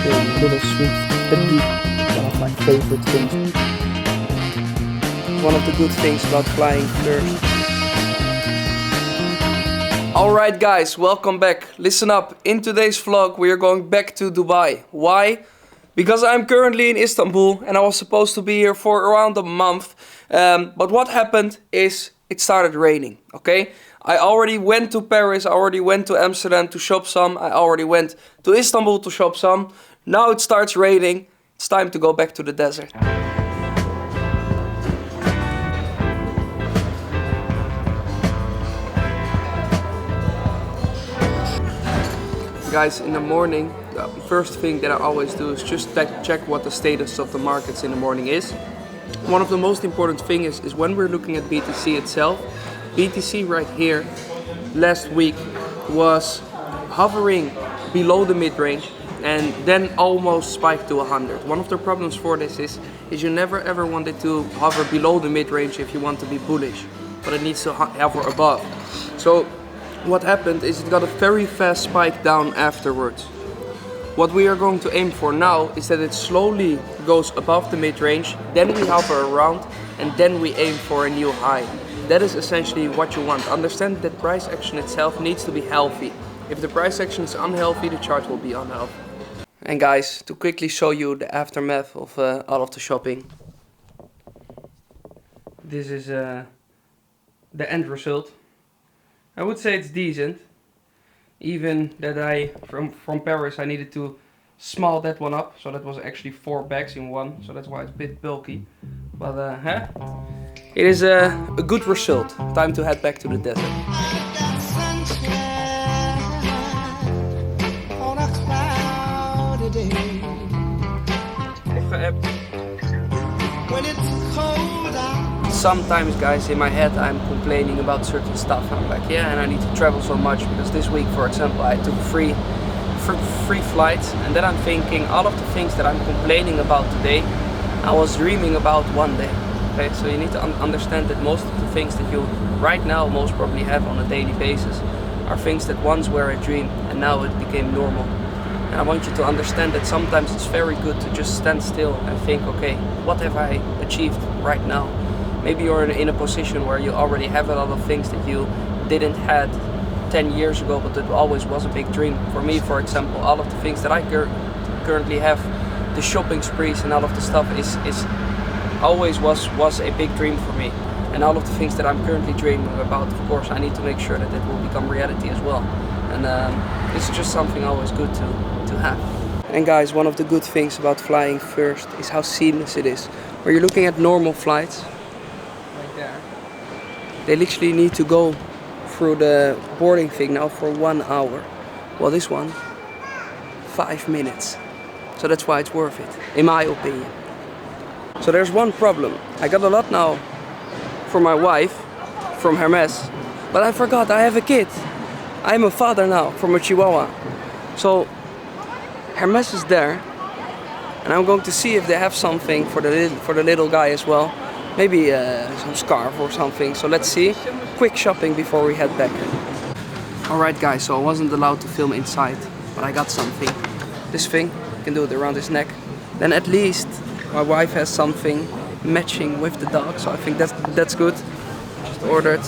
the little sweet fatigue, one of my favorite things. One of the good things about flying first. Alright guys, welcome back. Listen up, in today's vlog we are going back to Dubai. Why? Because I'm currently in Istanbul and I was supposed to be here for around a month. But what happened is it started raining, okay? I already went to Paris, I already went to Amsterdam to shop some. I already went to Istanbul to shop some. Now it starts raining. It's time to go back to the desert. Guys, in the morning, the first thing that I always do is just check what the status of the markets in the morning is. One of the most important things is when we're looking at BTC itself. BTC right here last week was hovering below the mid-range and then almost spiked to 100. One of the problems for this is you never ever want it to hover below the mid-range if you want to be bullish, but it needs to hover above. So what happened is it got a very fast spike down afterwards. What we are going to aim for now is that it slowly goes above the mid-range, then we hover around, and then we aim for a new high. That is essentially what you want. Understand that price action itself needs to be healthy. If the price action is unhealthy, the chart will be unhealthy. And guys, to quickly show you the aftermath of all of the shopping. This is the end result. I would say it's decent. Even that from Paris I needed to small that one up, so that was actually 4 bags in one, so that's why it's a bit bulky. But it is a good result. Time to head back to the desert. Sometimes guys, in my head I'm complaining about certain stuff and I'm like, yeah, and I need to travel so much because this week, for example, I took free flights, and then I'm thinking all of the things that I'm complaining about today I was dreaming about one day. Okay, so you need to understand that most of the things that you right now most probably have on a daily basis are things that once were a dream and now it became normal. And I want you to understand that sometimes it's very good to just stand still and think, okay, what have I achieved right now? Maybe you're in a position where you already have a lot of things that you didn't had 10 years ago, but it always was a big dream. For me, for example, all of the things that I currently have, the shopping sprees and all of the stuff is always was a big dream for me. And all of the things that I'm currently dreaming about, of course, I need to make sure that it will become reality as well. And it's just something always good to have. And guys, one of the good things about flying first is how seamless it is. Where you're looking at normal flights, right there, they literally need to go through the boarding thing now for 1 hour. Well, this one, 5 minutes. So that's why it's worth it, in my opinion. So there's one problem. I got a lot now for my wife from Hermes, but I forgot I have a kid. I'm a father now from a Chihuahua. So Hermes is there, and I'm going to see if they have something for the little guy as well. Maybe some scarf or something. So let's see. Quick shopping before we head back. Alright guys, so I wasn't allowed to film inside, but I got something. This thing, you can do it around his neck. Then at least my wife has something matching with the dog, so I think that's good. Just ordered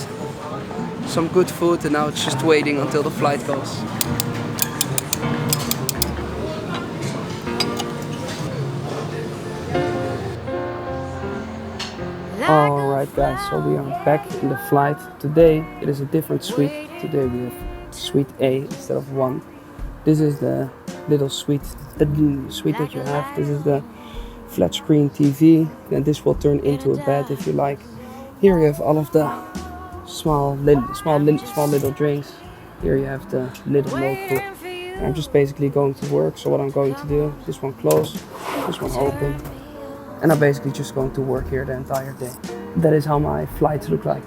some good food and now it's just waiting until the flight goes. Alright guys, so we are back in the flight. Today it is a different suite. Today we have suite A instead of 1. This is the little suite that you have. This is the flat screen TV, and this will turn into a bed if you like. Here you have all of the small little drinks. Here you have the little notebook. I'm just basically going to work, so what I'm going to do, this one closed, this one open, and I'm basically just going to work here the entire day. That is how my flights look like.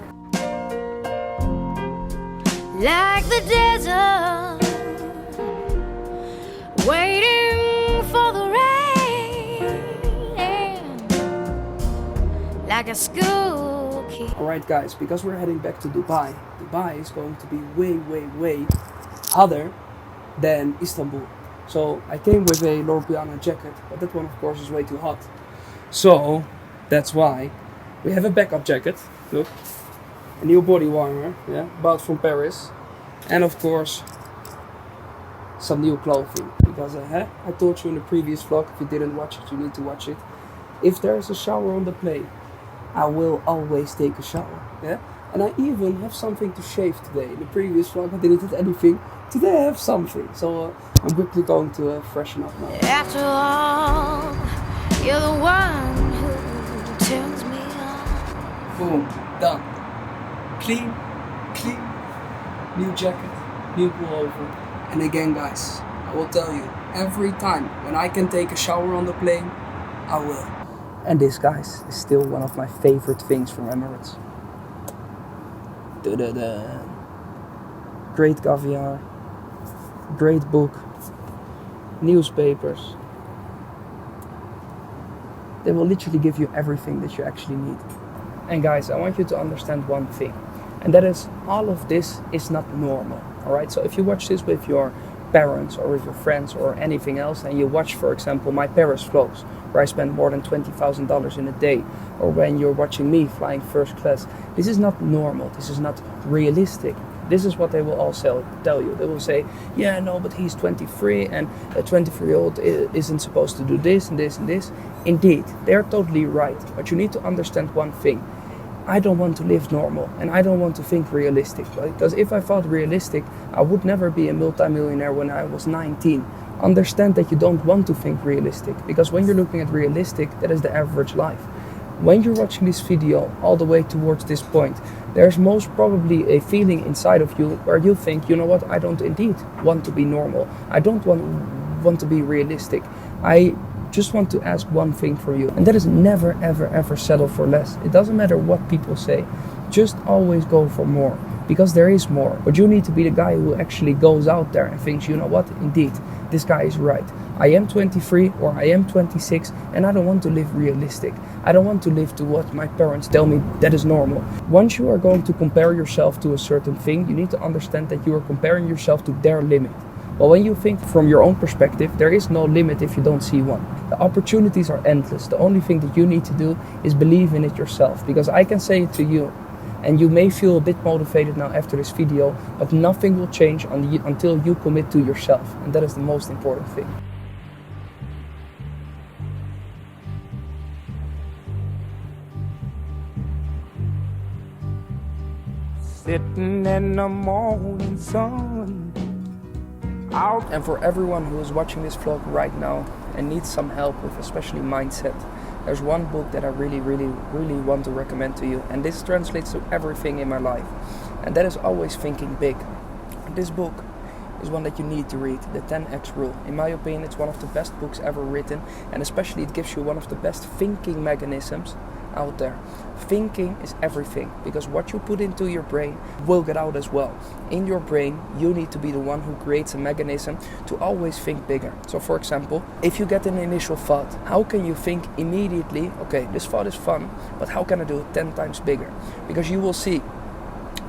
Like the desert, waiting for the rain, like a school kid. Alright guys, because we're heading back to Dubai, Dubai is going to be way hotter than Istanbul. So I came with a Loro Piana jacket, but that one of course is way too hot. So that's why we have a backup jacket. Look, a new body warmer, yeah, bought from Paris, and of course some new clothing. Because I told you in the previous vlog, if you didn't watch it, you need to watch it. If there is a shower on the plane, I will always take a shower. Yeah, and I even have something to shave today. In the previous vlog, I didn't have anything. Today I have something, so I'm quickly going to freshen up now. After all, you're the one who turns me on. Boom, done. Clean, clean. New jacket, new pullover. And again, guys, I will tell you, every time when I can take a shower on the plane, I will. And this, guys, is still one of my favorite things from Emirates. Da-da-da. Great caviar, great book, newspapers. They will literally give you everything that you actually need. And guys, I want you to understand one thing, and that is all of this is not normal. Alright, so if you watch this with your parents or with your friends or anything else, and you watch, for example, my Paris vlogs, where I spend more than $20,000 in a day, or when you're watching me flying first class, this is not normal, this is not realistic. This is what they will all tell you. They will say, yeah, no, but he's 23 and a 23-year-old isn't supposed to do this and this and this. Indeed, they're totally right. But you need to understand one thing. I don't want to live normal and I don't want to think realistic. Because if I thought realistic, I would never be a multimillionaire when I was 19. Understand that you don't want to think realistic. Because when you're looking at realistic, that is the average life. When you're watching this video all the way towards this point, there's most probably a feeling inside of you where you think, you know what, I don't indeed want to be normal. I don't want to be realistic. I just want to ask one thing from you, and that is never, ever, ever settle for less. It doesn't matter what people say. Just always go for more, because there is more. But you need to be the guy who actually goes out there and thinks, you know what, indeed, this guy is right. I am 23 or I am 26 and I don't want to live realistic. I don't want to live to what my parents tell me that is normal. Once you are going to compare yourself to a certain thing, you need to understand that you are comparing yourself to their limit. But when you think from your own perspective, there is no limit if you don't see one. The opportunities are endless. The only thing that you need to do is believe in it yourself. Because I can say it to you, and you may feel a bit motivated now after this video, but nothing will change until you commit to yourself. And that is the most important thing. Sitting in the morning sun. And for everyone who is watching this vlog right now and needs some help with especially mindset, there's one book that I really want to recommend to you, and this translates to everything in my life, and that is always thinking big. This book is one that you need to read, the 10x rule. In my opinion, it's one of the best books ever written, and especially it gives you one of the best thinking mechanisms out there. Thinking is everything, because what you put into your brain will get out as well. In your brain, you need to be the one who creates a mechanism to always think bigger. So for example, if you get an initial thought, how can you think immediately, okay, this thought is fun, but how can I do it 10 times bigger? Because you will see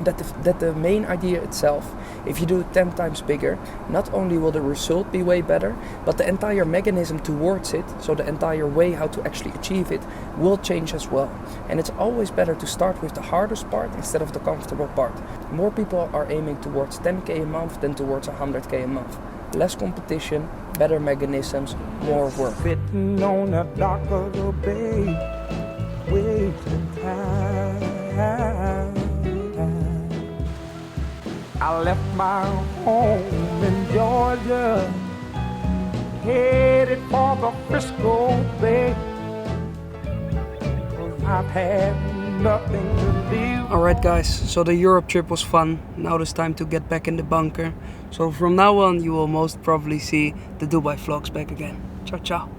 that the main idea itself, if you do it 10 times bigger, not only will the result be way better, but the entire mechanism towards it, so the entire way how to actually achieve it, will change as well. And it's always better to start with the hardest part instead of the comfortable part. More people are aiming towards 10k a month than towards 100k a month. Less competition, better mechanisms, more work. Sitting on the dock of the bay, wasting time. I left my home in Georgia, headed for the Frisco Bay. I've had nothing to live. Alright guys, so the Europe trip was fun. Now it's time to get back in the bunker. So from now on you will most probably see the Dubai vlogs back again. Ciao ciao.